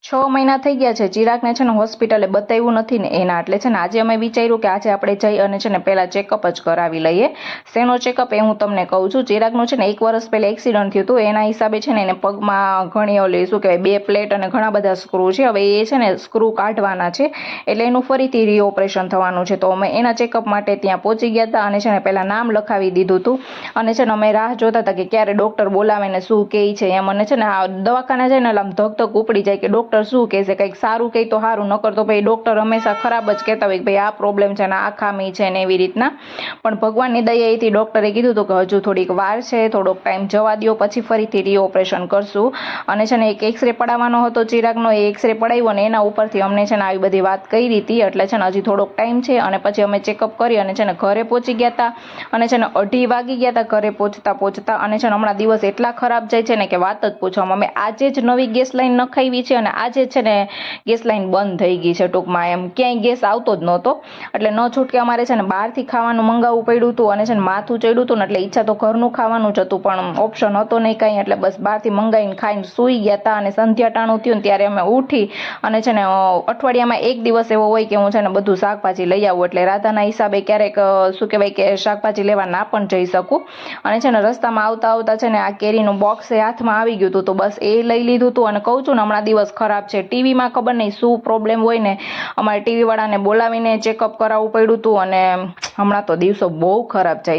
6 મહિના થઈ ગયા છે ચિરાગને છે ને હોસ્પિટલે બતાવ્યું નથી ને એના એટલે છે ને આજે અમે વિચાર્યું કે આજે આપણે જઈ અને છે ને પહેલાં ચેકઅપ જ કરાવી લઈએ. શેનો ચેકઅપ એ હું તમને કહું છું. ચિરાગનું છે ને 1 વર્ષ પહેલાં એક્સિડન્ટ થયું હતું, એના હિસાબે છે ને એને પગમાં ઘણી ઓલી શું કહેવાય 2 પ્લેટ અને ઘણા બધા સ્ક્રૂ છે. હવે એ છે ને સ્ક્રૂ કાઢવાના છે એટલે એનું ફરીથી રીઓપરેશન થવાનું છે. તો અમે એના ચેકઅપ માટે ત્યાં પહોંચી ગયા હતા અને છે ને પહેલાં નામ લખાવી દીધું હતું અને છે ને અમે રાહ જોતા હતા કે ક્યારે ડૉક્ટર બોલાવે ને શું કહે છે એમ. અને છે ને આ દવાખાને જઈને એટલે આમ ધક ઉપડી જાય કે ડૉક્ટર શું કહેશે, કંઈક સારું કહે તો સારું, નકર તો ભાઈ ડૉક્ટર હંમેશા ખરાબ જ કહેતા હોય કે ભાઈ આ પ્રોબ્લેમ છે ને આ ખામી છે ને એવી રીતના. પણ ભગવાનની દયાથી ડૉક્ટરે કીધું હતું કે હજુ થોડીક વાર છે, થોડોક ટાઈમ જવા દો, પછી ફરીથી રીઓપરેશન કરશું. અને છે ને એક એક્સરે પડાવવાનો હતો ચિરાગનો, એ એક્સરે પડાવ્યો ને એના ઉપરથી અમને છે ને આવી બધી વાત કરી હતી. એટલે છે ને હજી થોડોક ટાઈમ છે અને પછી અમે ચેકઅપ કરી અને છે ને ઘરે પહોંચી ગયા હતા અને છે ને 2:30 વાગી ગયા હતા ઘરે પહોંચતા. અને છે ને હમણાં દિવસ એટલા ખરાબ જાય છે ને કે વાત જ પૂછવામાં. અમે આજે જ નવી ગેસ લાઈન નખાવી છે અને આજે છે ને ગેસ લાઈન બંધ થઈ ગઈ છે. ટૂંકમાં એમ ક્યાંય ગેસ આવતો જ નહોતો એટલે ન છૂટકે અમારે છે ને બહારથી ખાવાનું મંગાવવું પડ્યું હતું અને છે ને માથું ચડ્યું હતું ને એટલે ઈચ્છા તો ઘરનું ખાવાનું જ હતું પણ ઓપ્શન હતો નહીં કાંઈ, એટલે બસ બહારથી મંગાવીને ખાઈને સૂઈ ગયા હતા. અને સંધ્યા ટાણું થયું ને ત્યારે અમે ઉઠી અને છે ને અઠવાડિયામાં 1 દિવસ એવો હોય કે હું છે ને બધું શાકભાજી લઈ આવું, એટલે રાધાના હિસાબે ક્યારેક શું કહેવાય કે શાકભાજી લેવા ના પણ જઈ શકું. અને છે ને રસ્તામાં આવતા છે ને આ કેરીનું બોક્સ એ હાથમાં આવી ગયું હતું તો બસ એ લઈ લીધું હતું. અને કહું છું ને હમણાં દિવસ ખરાબ છે. ટીવીમાં ખબર નહીં શું પ્રોબ્લેમ હોય ને અમારે ટીવીવાળાને બોલાવીને ચેકઅપ કરાવવું પડ્યું હતું અને હમણાં તો દિવસો બહુ ખરાબ જાય.